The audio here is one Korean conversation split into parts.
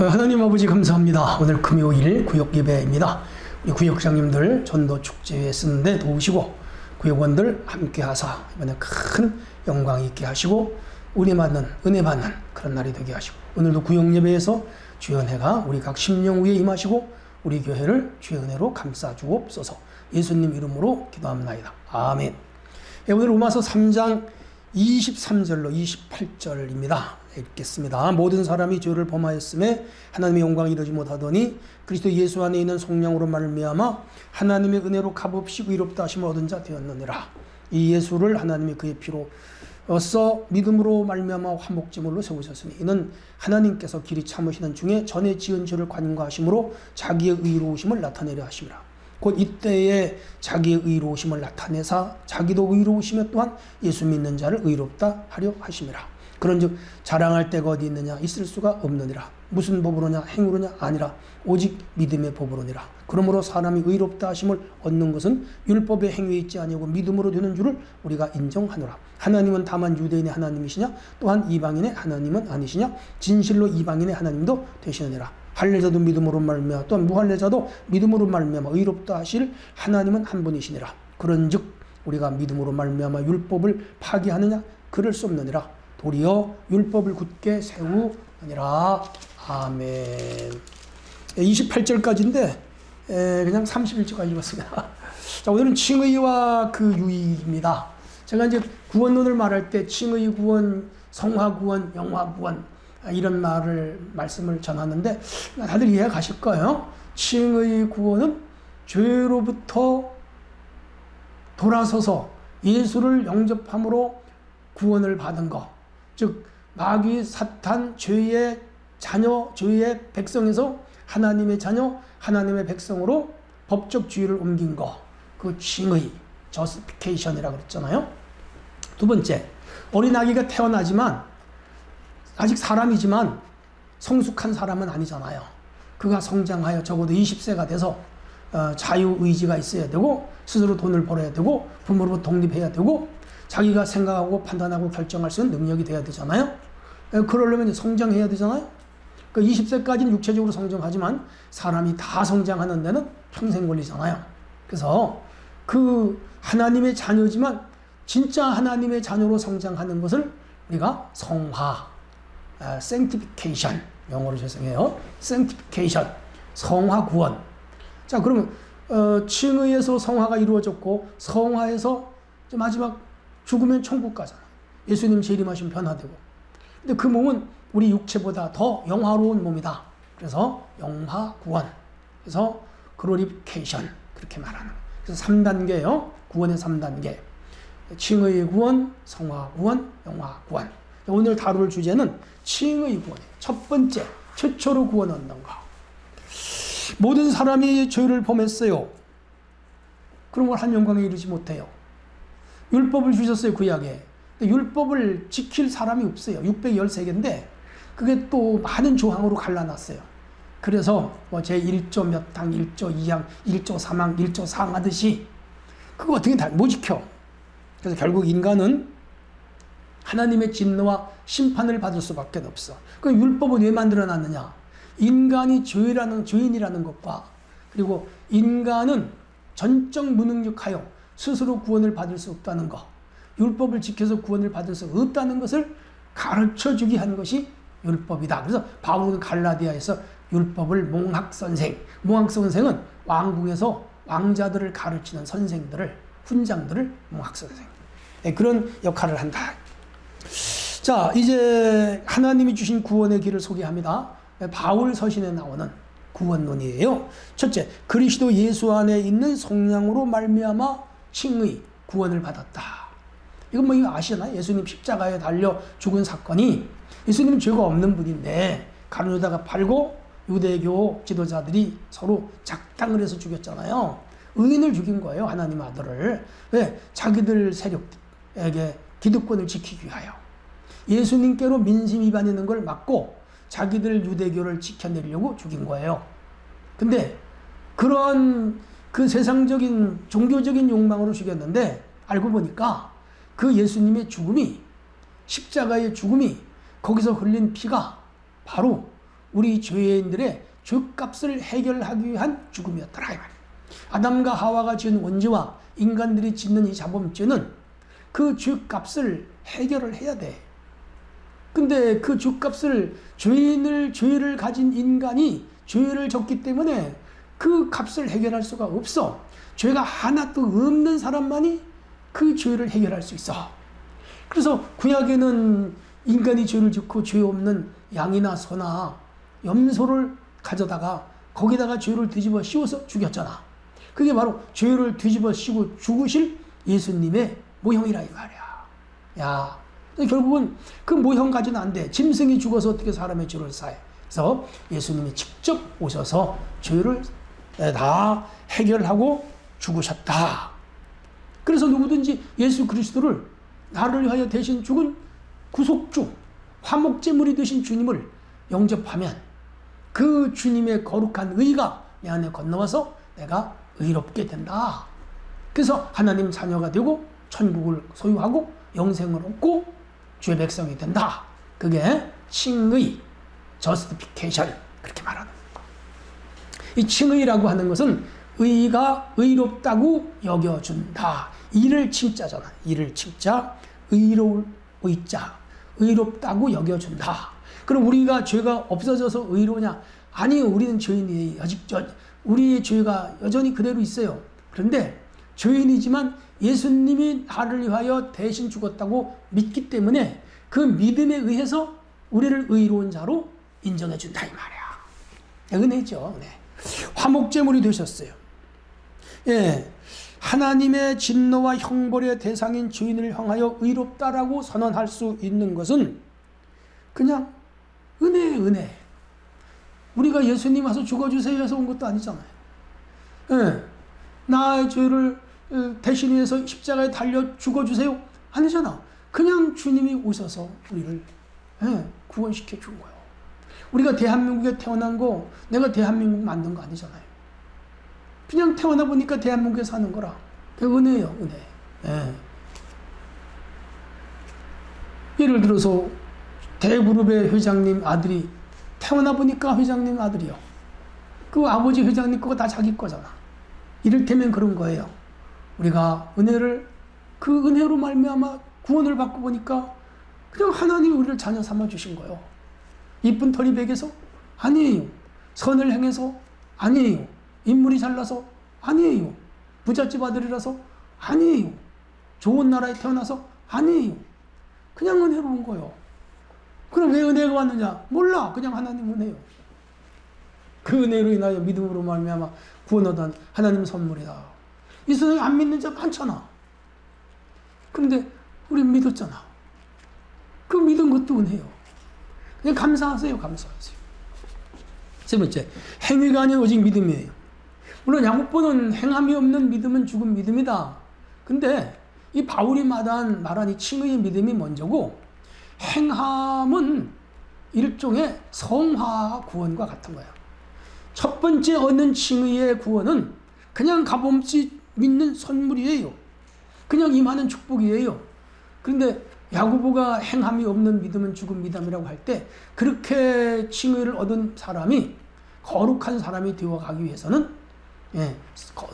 하나님 아버지 감사합니다. 오늘 금요일 구역예배입니다. 우리 구역장님들 전도 축제에 쓰는데 도우시고 구역원들 함께 하사 이번에 큰 영광 있게 하시고 은혜 받는 그런 날이 되게 하시고 오늘도 구역예배에서 주의 은혜가 우리 각 심령 위에 임하시고 우리 교회를 주의 은혜로 감싸 주옵소서. 예수님 이름으로 기도합니다. 아멘. 오늘 로마서 3장 23절로 28절입니다. 읽겠습니다. 모든 사람이 죄를 범하였음에 하나님의 영광을 이루지 못하더니 그리스도 예수 안에 있는 성령으로 말미암아 하나님의 은혜로 값없이 의롭다 하심을 얻은 자 되었느니라. 이 예수를 하나님이 그의 피로써 믿음으로 말미암아 화목제물로 세우셨으니 이는 하나님께서 길이 참으시는 중에 전에 지은 죄를 관과하심으로 자기의 의로우심을 나타내려 하심이라. 곧 이때에 자기의 의로우심을 나타내사 자기도 의로우시며 또한 예수 믿는 자를 의롭다 하려 하심이라. 그런즉 자랑할 데가 어디 있느냐 있을 수가 없느니라. 무슨 법으로냐 행위로냐 아니라 오직 믿음의 법으로니라. 그러므로 사람이 의롭다 하심을 얻는 것은 율법의 행위에 있지 아니하고 믿음으로 되는 줄을 우리가 인정하노라. 하나님은 다만 유대인의 하나님이시냐 또한 이방인의 하나님은 아니시냐. 진실로 이방인의 하나님도 되시느니라. 할례자도 믿음으로 말미암아 또한 무할례자도 믿음으로 말미암아 의롭다 하실 하나님은 한 분이시니라. 그런즉 우리가 믿음으로 말미암아 율법을 파기하느냐 그럴 수 없느니라. 도리어 율법을 굳게 세우느니라. 아멘. 28절까지인데 그냥 31절까지 읽었습니다. 자, 오늘은 칭의와 그 유익입니다. 제가 이제 구원론을 말할 때 칭의 구원, 성화 구원, 영화 구원 이런 말씀을 전하는데 다들 이해가 가실 거예요. 칭의 구원은 죄로부터 돌아서서 예수를 영접함으로 구원을 받은 것. 즉 마귀 사탄 죄의 자녀 죄의 백성에서 하나님의 자녀 하나님의 백성으로 법적 지위를 옮긴 것. 그 칭의 저스티피케이션이라고 그랬잖아요. 두 번째, 어린아기가 태어나지만 아직 사람이지만 성숙한 사람은 아니잖아요. 그가 성장하여 적어도 20세가 돼서 자유의지가 있어야 되고 스스로 돈을 벌어야 되고 부모로부터 독립해야 되고 자기가 생각하고 판단하고 결정할 수 있는 능력이 돼야 되잖아요. 그러려면 성장해야 되잖아요. 그 20세까지는 육체적으로 성장하지만 사람이 다 성장하는 데는 평생 걸리잖아요. 그래서 그 하나님의 자녀지만 진짜 하나님의 자녀로 성장하는 것을 우리가 성화, sanctification, 영어로 죄송해요. sanctification, 성화 구원. 자, 그러면 칭의에서 성화가 이루어졌고 성화에서 마지막 죽으면 천국 가잖아요. 예수님 재림하시면 변화되고. 근데 그 몸은 우리 육체보다 더 영화로운 몸이다. 그래서 영화 구원. 그래서 glorification 그렇게 말하는. 그래서 3단계예요. 구원의 3단계. 칭의 구원, 성화 구원, 영화 구원. 오늘 다룰 주제는 칭의 구원이에요. 첫 번째, 최초로 구원 얻는 거. 모든 사람이 죄를 범했어요. 그런 걸 한 영광에 이르지 못해요. 율법을 주셨어요, 구약에. 근데 율법을 지킬 사람이 없어요. 613개인데 그게 또 많은 조항으로 갈라놨어요. 그래서 제 1조 몇 항, 1조 2항, 1조 3항, 1조 4항 하듯이 그거 어떻게 다 못 지켜. 그래서 결국 인간은 하나님의 진노와 심판을 받을 수밖에 없어. 그 율법은 왜 만들어놨느냐? 인간이 죄인이라는 것과 그리고 인간은 전적 무능력하여 스스로 구원을 받을 수 없다는 것, 율법을 지켜서 구원을 받을 수 없다는 것을 가르쳐주기 한 것이 율법이다. 그래서 바울은 갈라디아에서 율법을 몽학선생은 왕궁에서 왕자들을 가르치는 선생들을, 훈장들을 몽학선생. 그런 역할을 한다. 자, 이제 하나님이 주신 구원의 길을 소개합니다. 바울 서신에 나오는 구원론이에요. 첫째, 그리스도 예수 안에 있는 성령으로 말미암아 칭의 구원을 받았다. 이건 이거 아시잖아요. 예수님 십자가에 달려 죽은 사건이 예수님은 죄가 없는 분인데 가룟유다가 팔고 유대교 지도자들이 서로 작당을 해서 죽였잖아요. 의인을 죽인 거예요. 하나님 아들을. 왜? 자기들 세력에게 기득권을 지키기 위하여. 예수님께로 민심 위반하는 걸 막고 자기들 유대교를 지켜내려고 죽인 거예요. 근데 그런 그 세상적인 종교적인 욕망으로 죽였는데 알고 보니까 그 예수님의 죽음이 십자가의 죽음이 거기서 흘린 피가 바로 우리 죄인들의 죄값을 해결하기 위한 죽음이었더라 이 말이에요. 아담과 하와가 지은 원죄와 인간들이 짓는 이 자범죄는 그 죄값을 해결을 해야 돼. 근데 그 죄값을 죄를 가진 인간이 죄를 졌기 때문에 그 값을 해결할 수가 없어. 죄가 하나도 없는 사람만이 그 죄를 해결할 수 있어. 그래서 구약에는 인간이 죄를 짓고 죄 없는 양이나 소나 염소를 가져다가 거기다가 죄를 뒤집어 씌워서 죽였잖아. 그게 바로 죄를 뒤집어 씌우고 죽으실 예수님의 모형이라 이 말이야. 야, 결국은 그 모형 가지고는 안 돼. 짐승이 죽어서 어떻게 사람의 죄를 사해. 그래서 예수님이 직접 오셔서 죄를 다 해결하고 죽으셨다. 그래서 누구든지 예수 그리스도를 나를 위하여 대신 죽은 구속주, 화목제물이 되신 주님을 영접하면 그 주님의 거룩한 의가 내 안에 건너와서 내가 의롭게 된다. 그래서 하나님 자녀가 되고 천국을 소유하고 영생을 얻고 주의 백성이 된다. 그게 칭의, justification 그렇게 말하는 거예요. 이 칭의라고 하는 것은 의가 의롭다고 여겨준다. 이를 칭자잖아. 이를 칭자, 의로울 의자, 의롭다고 여겨준다. 그럼 우리가 죄가 없어져서 의로우냐? 아니요, 우리는 죄인이에요. 아직 우리의 죄가 여전히 그대로 있어요. 그런데 죄인이지만 예수님이 나를 위하여 대신 죽었다고 믿기 때문에 그 믿음에 의해서 우리를 의로운 자로 인정해 준다 이 말이야. 은혜죠. 네. 화목제물이 되셨어요. 예, 하나님의 진노와 형벌의 대상인 죄인을 향하여 의롭다라고 선언할 수 있는 것은 그냥 은혜의 은혜. 우리가 예수님 와서 죽어주세요 해서 온 것도 아니잖아요. 예, 나의 죄를 대신해서 십자가에 달려 죽어주세요 아니잖아. 그냥 주님이 오셔서 우리를 구원시켜 준 거예요. 우리가 대한민국에 태어난 거 내가 대한민국 만든 거 아니잖아요. 그냥 태어나 보니까 대한민국에 사는 거라. 그 은혜예요, 은혜. 예. 예를 들어서 대그룹의 회장님 아들이 태어나 보니까 회장님 아들이요. 그 아버지 회장님 거가 다 자기 거잖아. 이를테면 그런 거예요. 우리가 은혜를 그 은혜로 말미암아 구원을 받고 보니까 그냥 하나님이 우리를 자녀 삼아 주신 거예요. 이쁜 털이 백에서 아니에요. 선을 행해서 아니에요. 인물이 잘나서 아니에요. 부잣집 아들이라서 아니에요. 좋은 나라에 태어나서 아니에요. 그냥 은혜로 온 거예요. 그럼 왜 은혜가 왔느냐? 몰라. 그냥 하나님 은혜요. 그 은혜로 인하여 믿음으로 말미암아 구원 얻은 하나님 선물이다. 이 세상에 안 믿는 자 많잖아. 그런데 우리 믿었잖아. 그 믿은 것도 은혜요. 그냥 감사하세요. 감사하세요. 세 번째, 행위가 아닌 오직 믿음이에요. 물론 야고보는 행함이 없는 믿음은 죽은 믿음이다. 근데 이 바울이 말한 이 칭의의 믿음이 먼저고 행함은 일종의 성화 구원과 같은 거예요. 첫 번째 얻는 칭의의 구원은 그냥 값없이 믿는 선물이에요. 그냥 임하는 축복이에요. 그런데 야고보가 행함이 없는 믿음은 죽은 믿음이라고 할 때 그렇게 칭의를 얻은 사람이 거룩한 사람이 되어가기 위해서는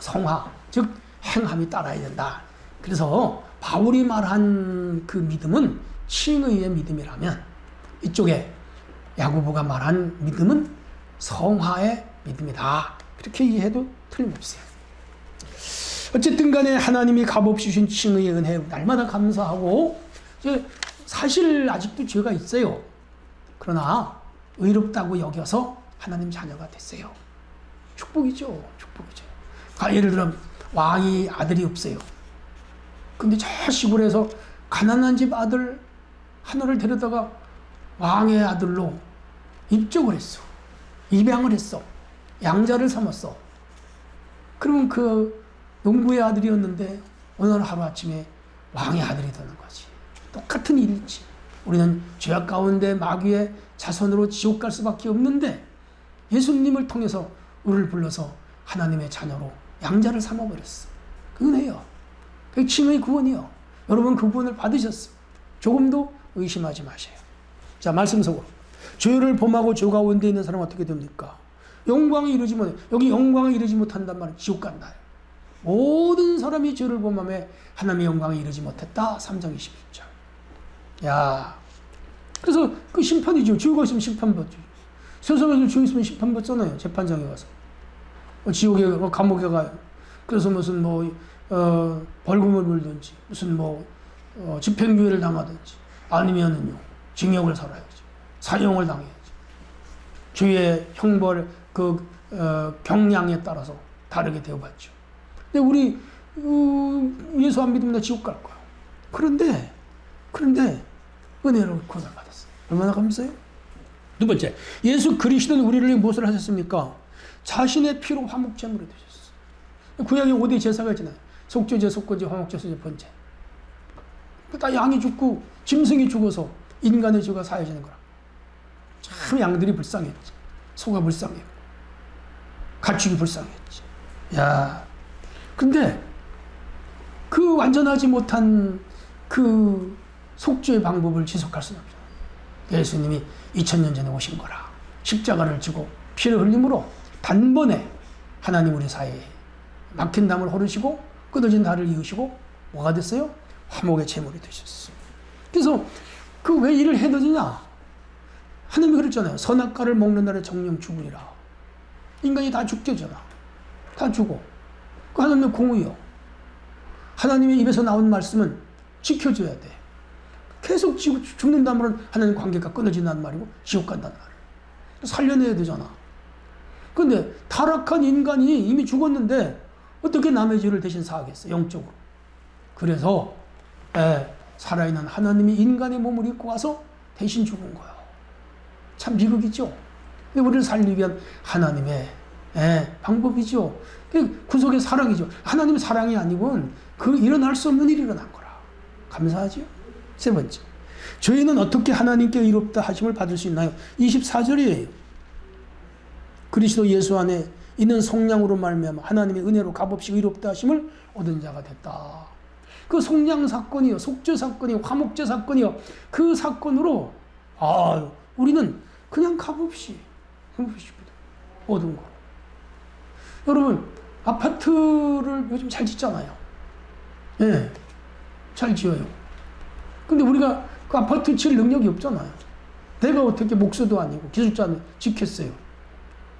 성화, 즉 행함이 따라야 된다. 그래서 바울이 말한 그 믿음은 칭의의 믿음이라면 이쪽에 야고보가 말한 믿음은 성화의 믿음이다. 그렇게 이해해도 틀림없어요. 어쨌든 간에 하나님이 값없이 주신 칭의의 은혜 날마다 감사하고 사실 아직도 죄가 있어요. 그러나 의롭다고 여겨서 하나님 자녀가 됐어요. 축복이죠. 축복이죠. 예를 들어 왕이 아들이 없어요. 근데 저 시골에서 가난한 집 아들 하나를 데려다가 왕의 아들로 입적을 했어. 입양을 했어. 양자를 삼았어. 그러면 그 농부의 아들이었는데 어느 날 하루아침에 왕의 아들이 되는 거지. 똑같은 일이지. 우리는 죄악 가운데 마귀의 자손으로 지옥 갈 수밖에 없는데 예수님을 통해서 우리를 불러서 하나님의 자녀로 양자를 삼아버렸어. 그 은혜요. 그 칭의 구원이요. 여러분 그 구원을 받으셨어. 조금도 의심하지 마세요. 자, 말씀 속으로. 죄를 범하고 죄 가운데 있는 사람은 어떻게 됩니까? 영광에 이르지 못해. 여기 영광에 이르지 못한단 말은 지옥 간다. 모든 사람이 죄를 범함에 하나님의 영광에 이르지 못했다. 3장 21절. 야, 그래서 그 심판이죠. 죄가 있으면 심판받죠. 세상에서 죄 있으면 심판받잖아요. 재판장에 가서. 지옥에, 감옥에 가요. 그래서 무슨 벌금을 물든지, 무슨 집행유예를 당하든지, 아니면은요, 징역을 살아야지. 사형을 당해야지. 죄의 형벌, 경량에 따라서 다르게 대우받죠. 근데 우리, 예수 안 믿으면 지옥 갈 거야. 그런데, 은혜로 구원을 받았어요. 얼마나 감사해요? 두 번째, 예수 그리스도는 우리를 위해 무엇을 하셨습니까? 자신의 피로 화목제물이 되셨어요. 구약에 5대 제사가 있잖아요. 속죄제, 속건제, 화목제제, 번제. 다 양이 죽고 짐승이 죽어서 인간의 죄가 사해지는 거라. 참 양들이 불쌍했지. 소가 불쌍했고 가축이 불쌍했지. 야, 근데 그 완전하지 못한 그 속죄의 방법을 지속할 수는 없잖아요. 예수님이 2000년 전에 오신 거라. 십자가를 지고 피를 흘림으로 단번에 하나님 우리 사이에 막힌 담을 허르시고 끊어진 달을 이으시고 뭐가 됐어요? 화목의 제물이 되셨어요. 그래서 그 왜 일을 해야 되느냐? 하나님이 그랬잖아요. 선악과를 먹는 날에 정령 죽으리라. 인간이 다 죽겠잖아. 다 죽어. 그 하나님의 공의요. 하나님의 입에서 나온 말씀은 지켜줘야 돼. 계속 죽는다는 말은 하나님 관계가 끊어진다는 말이고 지옥 간다는 말이에요. 살려내야 되잖아. 그런데 타락한 인간이 이미 죽었는데 어떻게 남의 죄를 대신 사하겠어요? 영적으로. 그래서 살아있는 하나님이 인간의 몸을 입고 와서 대신 죽은 거예요. 참 비극이죠. 근데 우리를 살리기 위한 하나님의 방법이죠. 구속의 사랑이죠. 하나님의 사랑이 아니고는 일어날 수 없는 일이 일어난 거라. 감사하죠. 세 번째, 저희는 어떻게 하나님께 의롭다 하심을 받을 수 있나요? 24절이에요. 그리스도 예수 안에 있는 속량으로 말미암아 하나님의 은혜로 값없이 의롭다 하심을 얻은 자가 됐다. 그 속량 사건이요, 속죄 사건이요, 화목제 사건이요, 그 사건으로 우리는 그냥 값없이 얻은 거. 여러분, 아파트를 요즘 잘 짓잖아요. 예, 잘 지어요. 근데 우리가 그 아파트 질 능력이 없잖아요. 내가 어떻게 목수도 아니고 기술자는 짓겠어요.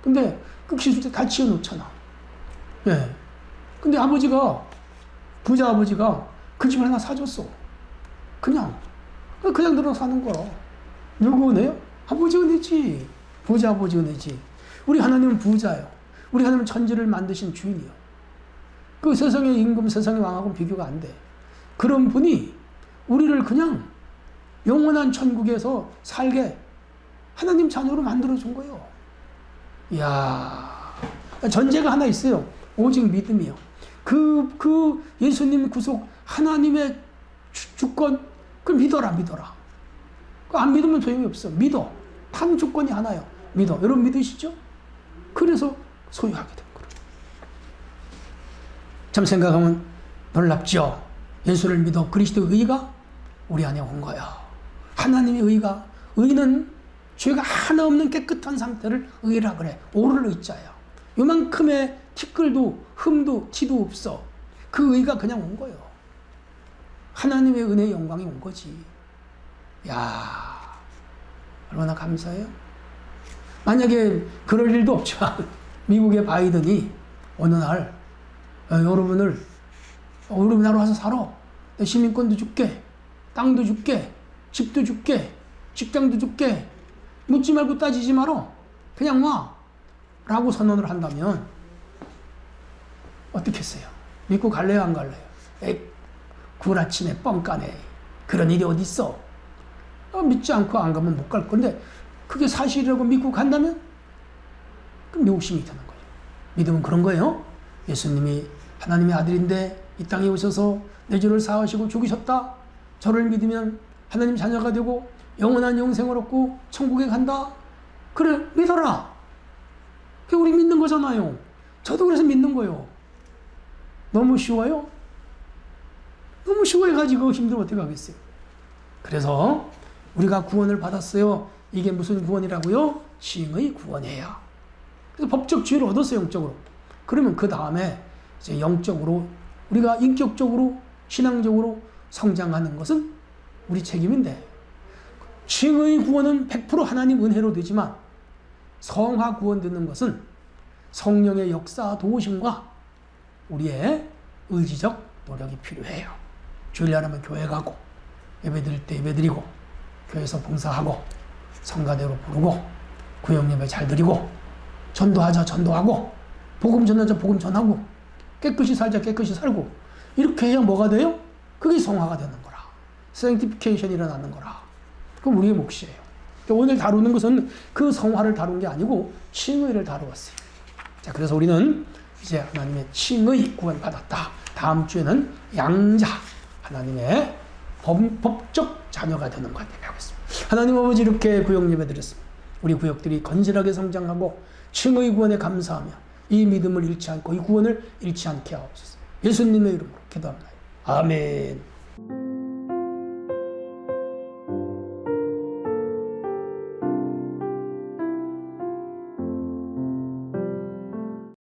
근데 그 기술자 다 지어놓잖아. 예. 근데 부자 아버지가 그 집을 하나 사줬어. 그냥 들어 사는 거야. 누구 은혜요? 아버지 은혜지. 부자 아버지 은혜지. 우리 하나님은 부자예요. 우리 하나님은 천지를 만드신 주인이요. 그 세상의 임금, 세상의 왕하고는 비교가 안 돼. 그런 분이 우리를 그냥 영원한 천국에서 살게 하나님 자녀로 만들어준 거예요. 이야, 전제가 하나 있어요. 오직 믿음이요. 그 예수님 구속, 하나님의 주권, 그걸 믿어라. 안 믿으면 소용이 없어. 믿어. 판 주권이 하나요. 믿어. 여러분 믿으시죠? 그래서 소유하게 된 거예요. 참 생각하면 놀랍죠? 예수를 믿어 그리스도의 의가 우리 안에 온 거야. 하나님의 의가, 의는 죄가 하나 없는 깨끗한 상태를 의라 그래. 오를 의자야. 요만큼의 티끌도 흠도 티도 없어. 그 의가 그냥 온 거예요. 하나님의 은혜의 영광이 온 거지. 야, 얼마나 감사해요. 만약에 그럴 일도 없지만 미국의 바이든이 어느 날 여러분을 나로 와서 살아. 내 시민권도 줄게. 땅도 줄게. 집도 줄게. 직장도 줄게. 묻지 말고 따지지 마라. 그냥 와. 라고 선언을 한다면 어떻겠어요? 믿고 갈래요? 안 갈래요? 에이, 구라치네, 뻥까네. 그런 일이 어디 있어? 믿지 않고 안 가면 못 갈 건데 그게 사실이라고 믿고 간다면 그럼 욕심이 드는 거예요. 믿음은 그런 거예요. 예수님이 하나님의 아들인데 이 땅에 오셔서 내 죄를 사하시고 죽으셨다. 저를 믿으면 하나님 자녀가 되고 영원한 영생을 얻고 천국에 간다. 그래, 믿어라. 그게 우리 믿는 거잖아요. 저도 그래서 믿는 거예요. 너무 쉬워요? 너무 쉬워해가지고 힘들면 어떻게 하겠어요? 그래서 우리가 구원을 받았어요. 이게 무슨 구원이라고요? 칭의 구원이에요. 그래서 법적 지위를 얻었어요, 영적으로. 그러면 그 다음에 이제 영적으로 우리가 인격적으로 신앙적으로 성장하는 것은 우리 책임인데, 칭의 구원은 100% 하나님 은혜로 되지만 성화 구원 듣는 것은 성령의 역사 도우심과 우리의 의지적 노력이 필요해요. 주일날 하면 교회 가고, 예배 드릴 때 예배 드리고, 교회에서 봉사하고, 성가대로 부르고, 구역예배 잘 드리고, 전도하자 전도하고, 복음 전하자 복음 전하고, 깨끗이 살자 깨끗이 살고, 이렇게 해야 뭐가 돼요? 그게 성화가 되는 거라. sanctification이 일어나는 거라. 그럼 우리의 몫이에요. 오늘 다루는 것은 그 성화를 다룬 게 아니고 칭의를 다루었어요. 자, 그래서 우리는 이제 하나님의 칭의 구원 받았다. 다음 주에는 양자, 하나님의 법적 자녀가 되는 것 배우겠습니다. 하나님 아버지, 이렇게 구역 예배 드렸습니다. 우리 구역들이 건실하게 성장하고 칭의 구원에 감사하며 이 믿음을 잃지 않고 이 구원을 잃지 않게 하옵소서. 예수님의 이름으로 기도합니다. 아멘.